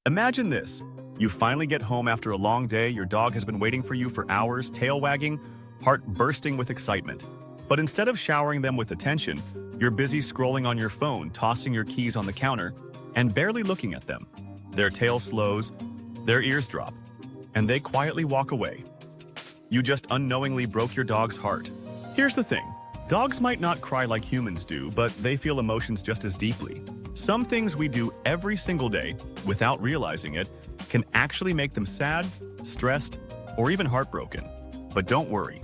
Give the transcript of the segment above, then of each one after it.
Imagine this. You finally get home after a long day, your dog has been waiting for you for hours, tail wagging, heart bursting with excitement. But instead of showering them with attention, you're busy scrolling on your phone, tossing your keys on the counter, and barely looking at them. Their tail slows, their ears drop, and they quietly walk away. You just unknowingly broke your dog's heart. Here's the thing. Dogs might not cry like humans do, but they feel emotions just as deeply. Some things we do every single day, without realizing it, can actually make them sad, stressed, or even heartbroken. But don't worry.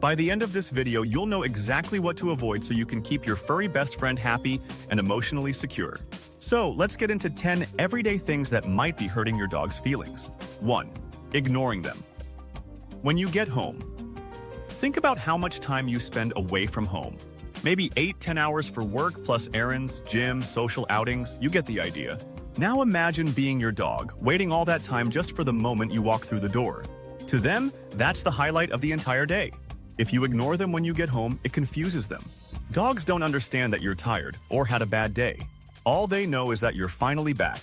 By the end of this video, you'll know exactly what to avoid so you can keep your furry best friend happy and emotionally secure. So, let's get into 10 everyday things that might be hurting your dog's feelings. 1. Ignoring them. When you get home, think about how much time you spend away from home. Maybe 8-10 hours for work plus errands, gym, social outings, you get the idea. Now imagine being your dog, waiting all that time just for the moment you walk through the door. To them, that's the highlight of the entire day. If you ignore them when you get home, it confuses them. Dogs don't understand that you're tired or had a bad day. All they know is that you're finally back,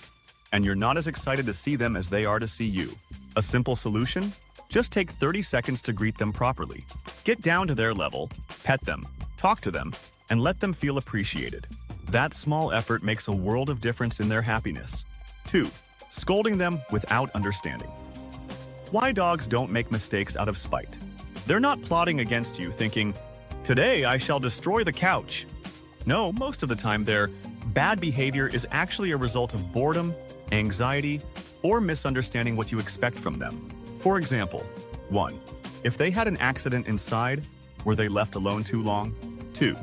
and you're not as excited to see them as they are to see you. A simple solution? Just take 30 seconds to greet them properly. Get down to their level, pet them, talk to them, and let them feel appreciated. That small effort makes a world of difference in their happiness. 2. Scolding them without understanding. Why dogs don't make mistakes out of spite? They're not plotting against you thinking, "Today I shall destroy the couch." No, most of the time their bad behavior is actually a result of boredom, anxiety, or misunderstanding what you expect from them. For example, 1. If they had an accident inside, were they left alone too long? 2.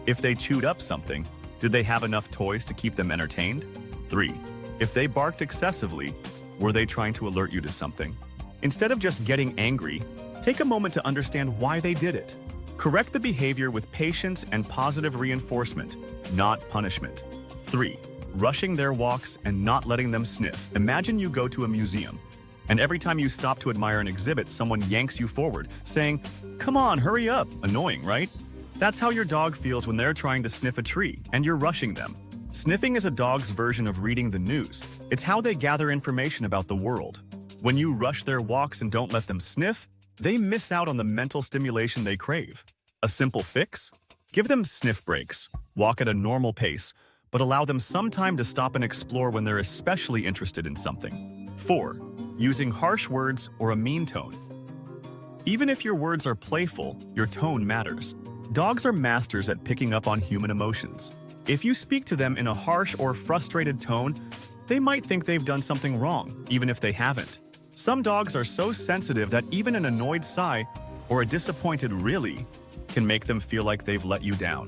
If they chewed up something, did they have enough toys to keep them entertained? 3. If they barked excessively, were they trying to alert you to something? Instead of just getting angry, take a moment to understand why they did it. Correct the behavior with patience and positive reinforcement, not punishment. 3. Rushing their walks and not letting them sniff. Imagine you go to a museum, and every time you stop to admire an exhibit, someone yanks you forward, saying, "Come on, hurry up." Annoying, right? That's how your dog feels when they're trying to sniff a tree, and you're rushing them. Sniffing is a dog's version of reading the news. It's how they gather information about the world. When you rush their walks and don't let them sniff, they miss out on the mental stimulation they crave. A simple fix? Give them sniff breaks. Walk at a normal pace, but allow them some time to stop and explore when they're especially interested in something. 4. Using harsh words or a mean tone. Even if your words are playful, your tone matters. Dogs are masters at picking up on human emotions. If you speak to them in a harsh or frustrated tone, they might think they've done something wrong, even if they haven't. Some dogs are so sensitive that even an annoyed sigh or a disappointed "really" can make them feel like they've let you down.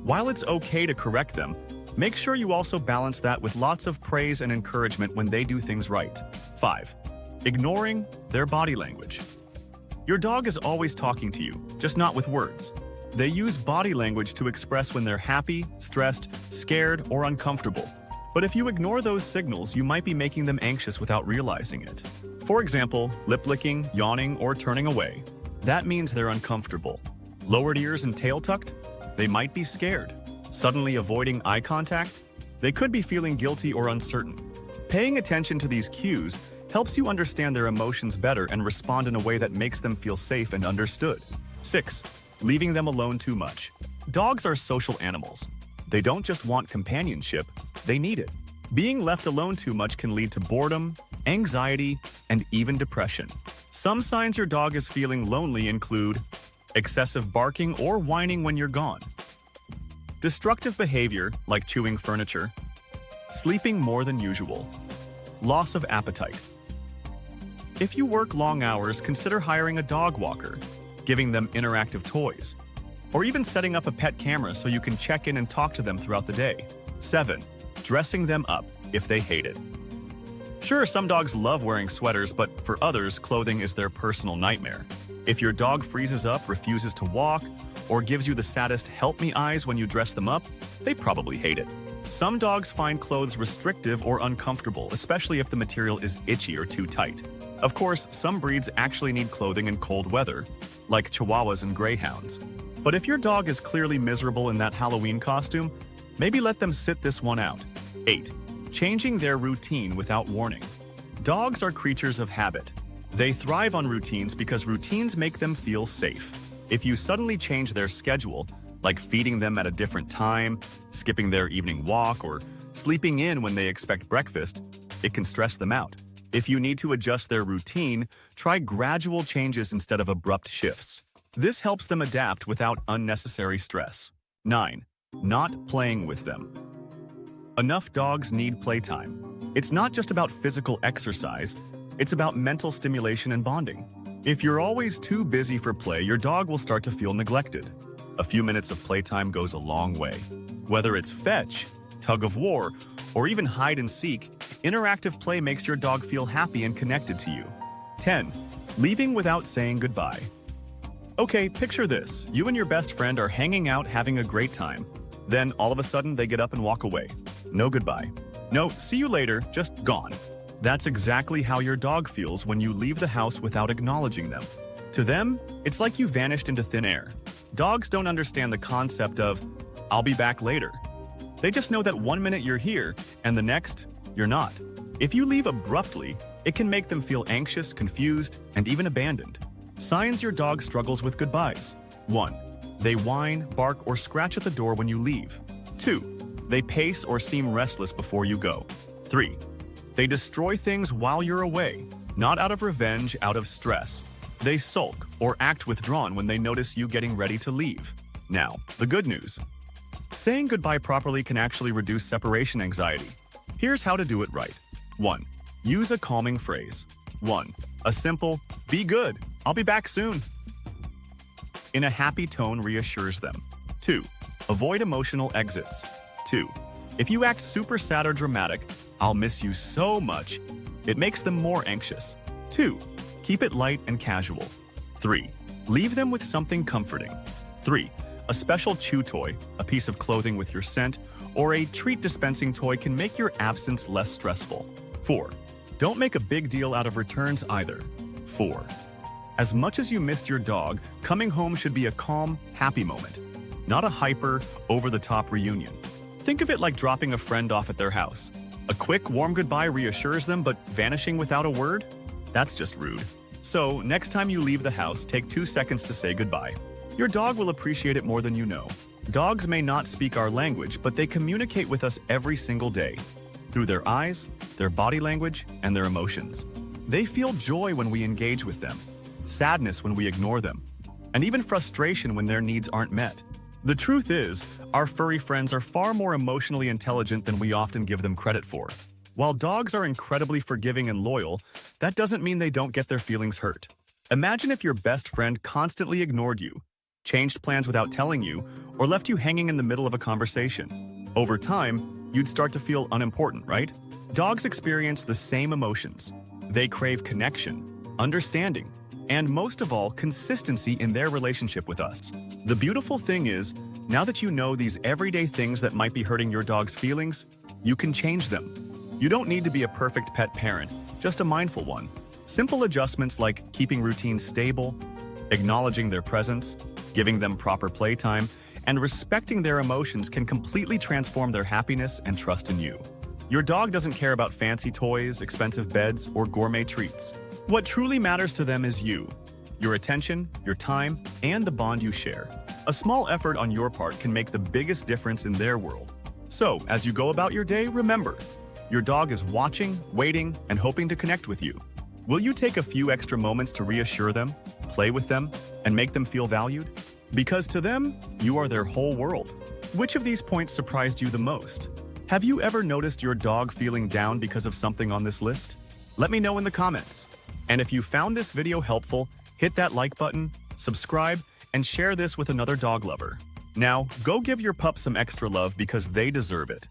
While it's okay to correct them, make sure you also balance that with lots of praise and encouragement when they do things right. 5. Ignoring their body language. Your dog is always talking to you, just not with words. They use body language to express when they're happy, stressed, scared, or uncomfortable. But if you ignore those signals, you might be making them anxious without realizing it. For example, lip licking, yawning, or turning away. That means they're uncomfortable. Lowered ears and tail tucked? They might be scared. Suddenly avoiding eye contact? They could be feeling guilty or uncertain. Paying attention to these cues helps you understand their emotions better and respond in a way that makes them feel safe and understood. 6. Leaving them alone too much. Dogs are social animals. They don't just want companionship, they need it. Being left alone too much can lead to boredom, anxiety, and even depression. Some signs your dog is feeling lonely include excessive barking or whining when you're gone, destructive behavior like chewing furniture, sleeping more than usual, loss of appetite. If you work long hours, consider hiring a dog walker, giving them interactive toys, or even setting up a pet camera so you can check in and talk to them throughout the day. 7. Dressing them up if they hate it. Sure, some dogs love wearing sweaters, but for others, clothing is their personal nightmare. If your dog freezes up, refuses to walk, or gives you the saddest "help me" eyes when you dress them up, they probably hate it. Some dogs find clothes restrictive or uncomfortable, especially if the material is itchy or too tight. Of course, some breeds actually need clothing in cold weather, like Chihuahuas and Greyhounds. But if your dog is clearly miserable in that Halloween costume, maybe let them sit this one out. 8. Changing their routine without warning. Dogs are creatures of habit. They thrive on routines because routines make them feel safe. If you suddenly change their schedule, like feeding them at a different time, skipping their evening walk, or sleeping in when they expect breakfast, it can stress them out. If you need to adjust their routine, try gradual changes instead of abrupt shifts. This helps them adapt without unnecessary stress. 9. Not playing with them. Enough dogs need playtime. It's not just about physical exercise, it's about mental stimulation and bonding. If you're always too busy for play, your dog will start to feel neglected. A few minutes of playtime goes a long way. Whether it's fetch, tug of war, or even hide and seek, interactive play makes your dog feel happy and connected to you. 10. Leaving without saying goodbye. Okay, picture this. You and your best friend are hanging out having a great time. Then, all of a sudden, they get up and walk away. No goodbye. No, see you later, just gone. That's exactly how your dog feels when you leave the house without acknowledging them. To them, it's like you vanished into thin air. Dogs don't understand the concept of, "I'll be back later." They just know that 1 minute you're here, and the next, you're not. If you leave abruptly, it can make them feel anxious, confused, and even abandoned. Signs your dog struggles with goodbyes. 1. They whine, bark, or scratch at the door when you leave. 2. They pace or seem restless before you go. 3. They destroy things while you're away, not out of revenge, out of stress. They sulk or act withdrawn when they notice you getting ready to leave. Now, the good news. Saying goodbye properly can actually reduce separation anxiety. Here's how to do it right. 1. Use a calming phrase. 1. A simple, "Be good, I'll be back soon," in a happy tone reassures them. 2. Avoid emotional exits. 2. If you act super sad or dramatic, "I'll miss you so much," it makes them more anxious. 2. Keep it light and casual. 3. Leave them with something comforting. 3. A special chew toy, a piece of clothing with your scent, or a treat dispensing toy can make your absence less stressful. 4. Don't make a big deal out of returns either. 4. As much as you missed your dog, coming home should be a calm, happy moment, not a hyper, over-the-top reunion. Think of it like dropping a friend off at their house. A quick, warm goodbye reassures them, but vanishing without a word? That's just rude. So, next time you leave the house, take 2 seconds to say goodbye. Your dog will appreciate it more than you know. Dogs may not speak our language, but they communicate with us every single day. Through their eyes, their body language, and their emotions. They feel joy when we engage with them, sadness when we ignore them, and even frustration when their needs aren't met. The truth is, our furry friends are far more emotionally intelligent than we often give them credit for. While dogs are incredibly forgiving and loyal, that doesn't mean they don't get their feelings hurt. Imagine if your best friend constantly ignored you, changed plans without telling you, or left you hanging in the middle of a conversation. Over time, you'd start to feel unimportant, right? Dogs experience the same emotions. They crave connection, understanding, and most of all, consistency in their relationship with us. The beautiful thing is, now that you know these everyday things that might be hurting your dog's feelings, you can change them. You don't need to be a perfect pet parent, just a mindful one. Simple adjustments like keeping routines stable, acknowledging their presence, giving them proper playtime, and respecting their emotions can completely transform their happiness and trust in you. Your dog doesn't care about fancy toys, expensive beds, or gourmet treats. What truly matters to them is you, your attention, your time, and the bond you share. A small effort on your part can make the biggest difference in their world. So, as you go about your day, remember, your dog is watching, waiting, and hoping to connect with you. Will you take a few extra moments to reassure them, play with them, and make them feel valued? Because to them, you are their whole world. Which of these points surprised you the most? Have you ever noticed your dog feeling down because of something on this list? Let me know in the comments. And if you found this video helpful, hit that like button, subscribe, and share this with another dog lover. Now, go give your pup some extra love because they deserve it.